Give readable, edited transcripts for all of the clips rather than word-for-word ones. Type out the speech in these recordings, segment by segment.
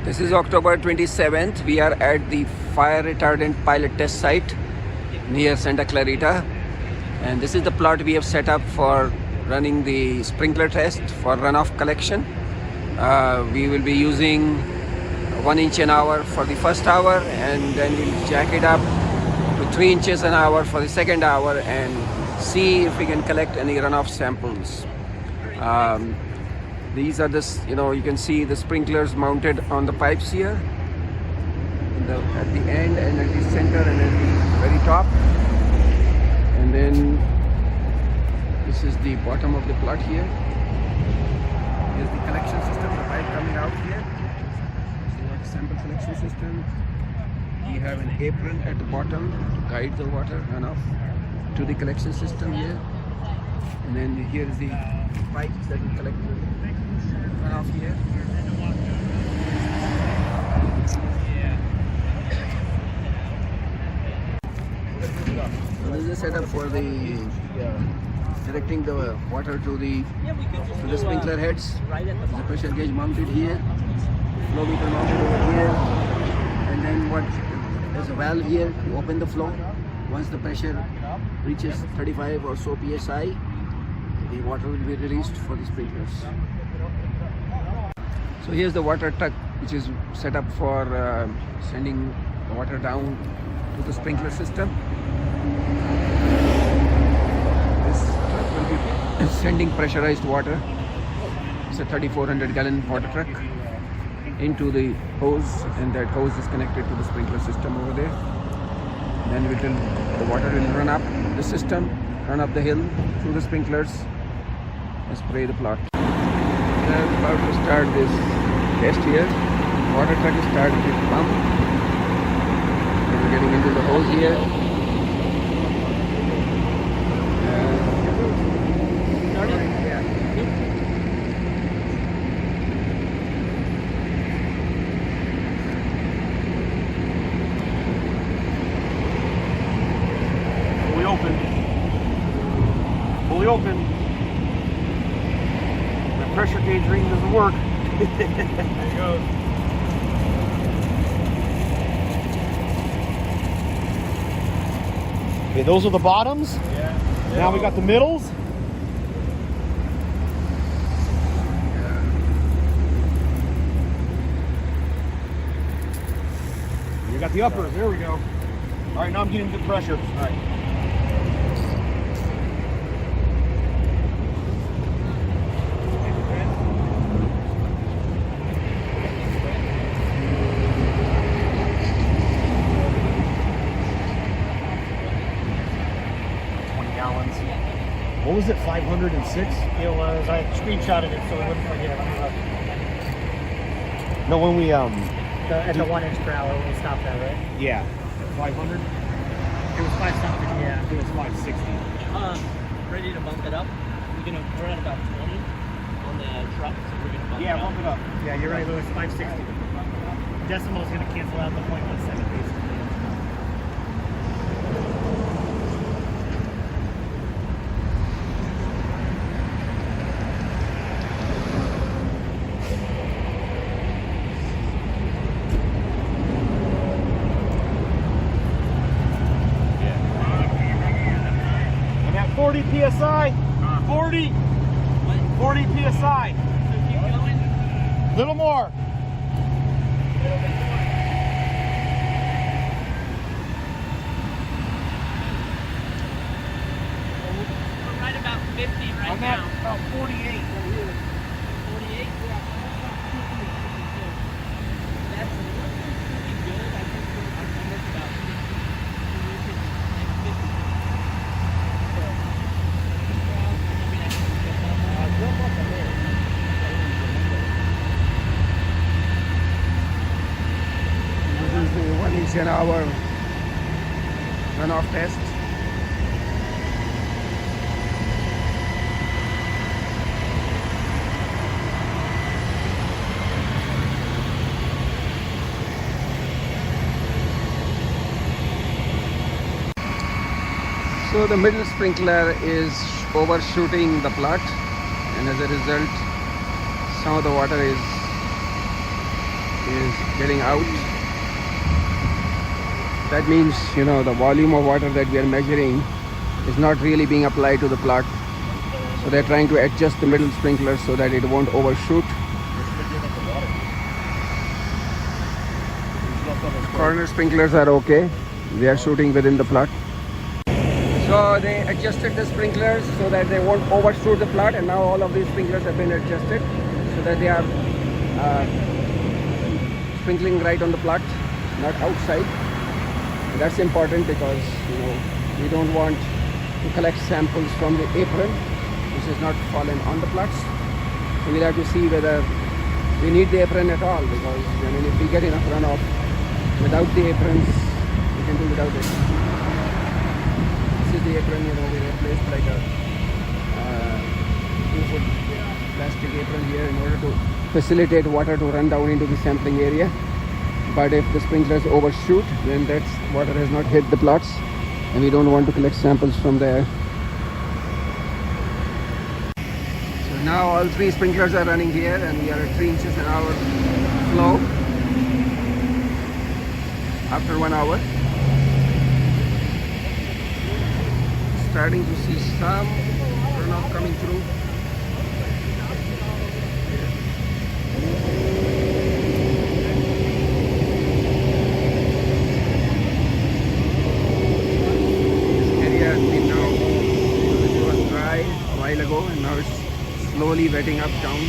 This is October 27th. We are at the fire retardant pilot test site near Santa Clarita. And this is the plot we have set up for running the sprinkler test for runoff collection. We will be using 1 inch an hour for the first hour, and then we'll jack it up to 3 inches an hour for the second hour and see if we can collect any runoff samples. These are you can see the sprinklers mounted on the pipes here, at the end and at the center and at the very top. And then this is the bottom of the plot here. Here's the collection system, the pipe coming out here. So like sample collection system. We have an apron at the bottom to guide the water runoff to the collection system here. And then here is the pipes that will collect runoff here. So this is a setup for the directing the water to the sprinkler heads. There's a pressure gauge mounted here, flow meter mounted over here, and then there's a valve here to open the flow. Once the pressure reaches 35 or so psi, the water will be released for the sprinklers. So here's the water truck, which is set up for sending the water down to the sprinkler system. This truck will be sending pressurized water. It's a 3,400 gallon water truck into the hose, and that hose is connected to the sprinkler system over there. Then the water will run up the system, run up the hill through the sprinklers and spray the plot. We are about to start this test here. Water truck is started with pump. We're getting into the hose here. Fully open. The pressure gauge reading doesn't work. There you go. Okay, those are the bottoms. Yeah. Now we got the middles. We got the uppers. There we go. All right, now I'm getting good pressure. All right. What was it, 506? It was. I screenshotted it so we wouldn't forget. No, when we at the 1 inch per hour when we stopped that, right? Yeah. 500? It was 5 something, yeah. It was 560. Ready to bump it up? We're at about 20 on the truck, so we're gonna bump it up. Yeah, bump it up. Yeah, you're right, Louis. 560. Decimal is gonna cancel out the 0.17 basically. I'm at 40 psi. 40 psi. So keep going. Little more. We're right about 50 right I'm now. at about 48 right here. 48? That's pretty good. I think we're almost about 50. This is the 1 inch an hour runoff test. So the middle sprinkler is overshooting the plot, and as a result some of the water is is getting out. That means, you know, the volume of water that we are measuring is not really being applied to the plot. So they're trying to adjust the middle sprinkler so that it won't overshoot. Corner sprinklers are okay. They are shooting within the plot. So they adjusted the sprinklers so that they won't overshoot the plot, and now all of these sprinklers have been adjusted so that they are sprinkling right on the plot, not outside. And that's important because, you know, we don't want to collect samples from the apron which is not fallen on the plots. So we'll have to see whether we need the apron at all, because I mean, if we get enough runoff without the aprons, we can do without it. This is the apron, you know, we replaced like a 2-foot plastic apron here in order to facilitate water to run down into the sampling area. But if the sprinklers overshoot, then that water has not hit the plots, and we don't want to collect samples from there. So now all 3 sprinklers are running here, and we are at 3 inches an hour flow after 1 hour. Starting to see some runoff coming through. Ago, and now it's slowly wetting up down.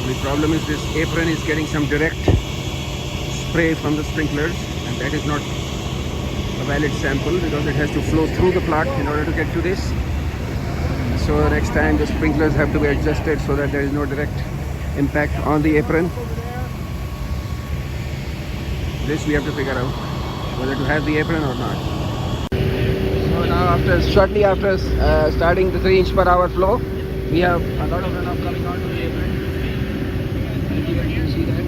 The problem is this apron is getting some direct spray from the sprinklers, and that is not a valid sample because it has to flow through the plot in order to get to this. So next time the sprinklers have to be adjusted so that there is no direct impact on the apron. This we have to figure out whether to have the apron or not. So now shortly after starting the 3 inch per hour flow, we have a lot of runoff coming onto the apron. And here you can see that.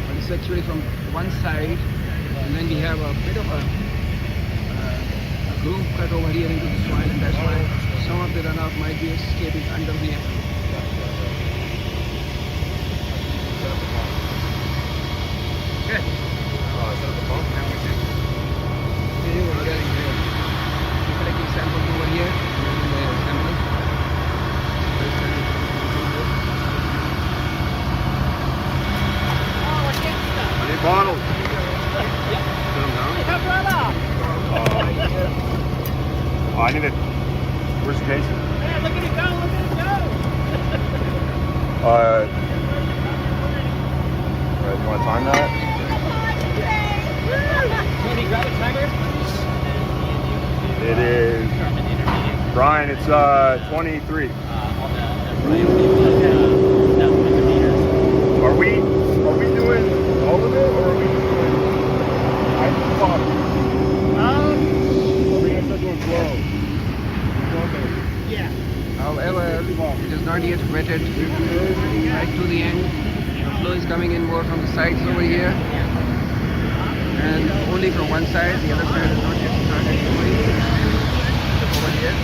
But it's actually from one side. And then we have a bit of a groove cut over here into the soil, and that's why some of the runoff might be escaping under the apron. Good. Set up the pump. We're collecting samples over here. Bottles. Oh, I need it. Where's the case? Man, look at it go, look at it go. Alright, you want to time that? Can you grab a timer? It is. Brian, it's 23. Are we doing all of it, or are we doing ice water? Are we gonna start doing flow? Yeah. However, it is not yet wetted right to the end. The flow is coming in more from the sides over here, and only from one side. The other side is not yet started flowing over here.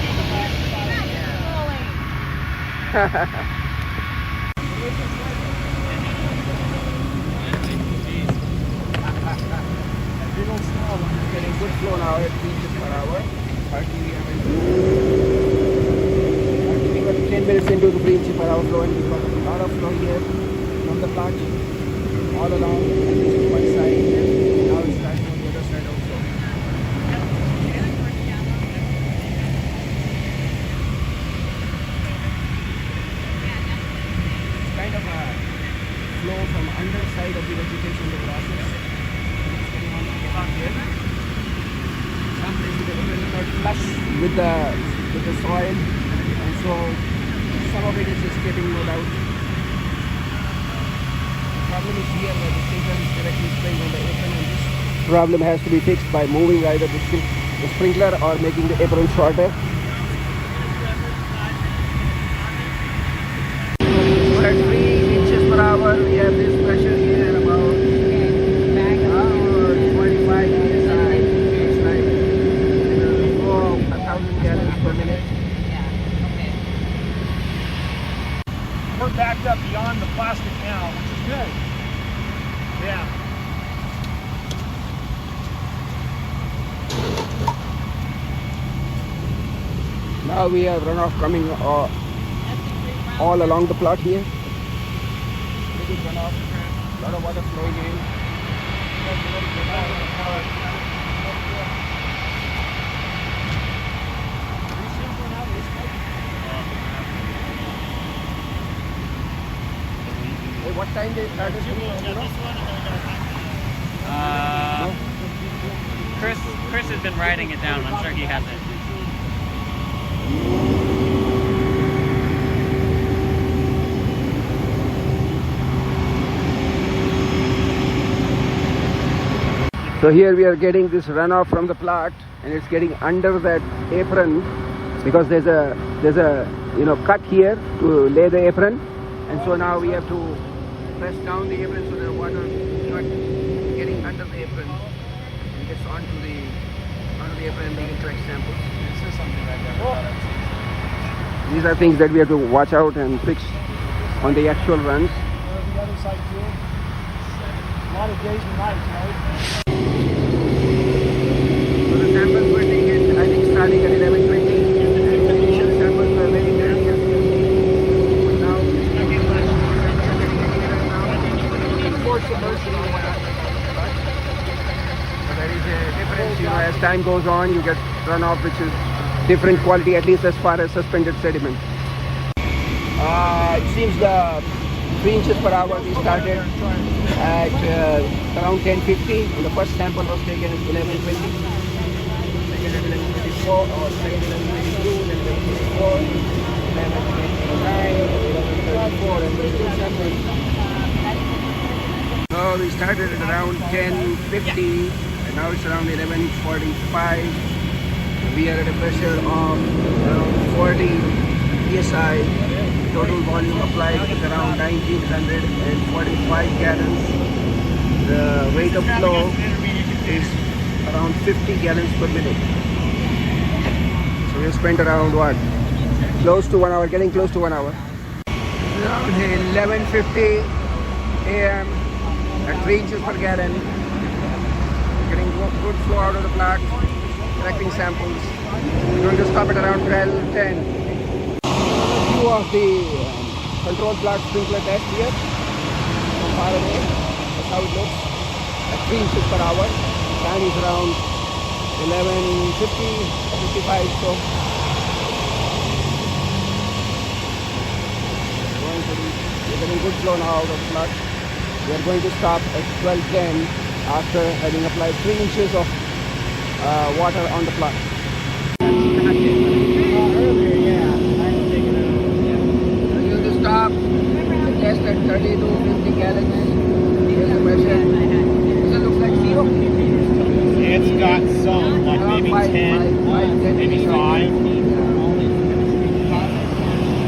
We don't stop. We're getting good flow now at 3 inches per hour. Hardly we have we got 10 minutes into the 3 inches per hour flow, and we've got a lot of flow here from the plant all along, at least one side. Now it's starting on the other side also. It's kind of a flow from underside of the vegetation in the process. It's getting on the plot here. Some places the river is not flush with the soil, and so some of it is escaping, no doubt. The problem is here where the sprinkler is directly spraying on the apron, and this problem has to be fixed by moving either the sprinkler or making the apron shorter. we're backed up beyond the plastic now, which is good. Yeah. Now we have runoff coming all along the plot here. Little runoff, a lot of water flowing in. Hey, what time they started? Chris has been writing it down. I'm sure he has it. So here we are getting this runoff from the plot, and it's getting under that apron because there's a cut here to lay the apron, and so now we have to press down the apron so the water is not getting under the apron and gets onto the apron and we can collect samples. These are things that we have to watch out and fix on the actual runs. The other side too. A lot of days and nights, right? So the samples were taken, I think, starting at 11:20. The initial samples were very dirty. But now, of course, submersible water. So there is a difference, as time goes on, you get runoff which is different quality, at least as far as suspended sediment. It seems the 3 inches per hour we started at around 10:50, and the first sample was taken at 11:20. Second at 11:24, or second at 11:22, then 11:24, 11:29, 11:34, and then 2 samples. So we started at around 10:50, and now it's around 11:45. We are at a pressure of around 40 psi. Total volume applied is around 1945 gallons. The rate of flow is around 50 gallons per minute. So we have spent around what? Close to 1 hour, getting close to 1 hour. Around 11:50 a.m. at 3 inches per gallon. Getting good flow out of the plant, collecting samples. We're going to stop at around 12:10. Of the control plot sprinkler test here from far away. That's how it looks at 3 inches per hour. Time is around 11:50 or 55. So we're getting good flow now out of the plot. We are going to stop at 12:10 after having applied 3 inches of water on the plot. Stop, test at 30 to 50 gallons. Here's the pressure. Does it look like zero? It's got some, like maybe 10, maybe 5.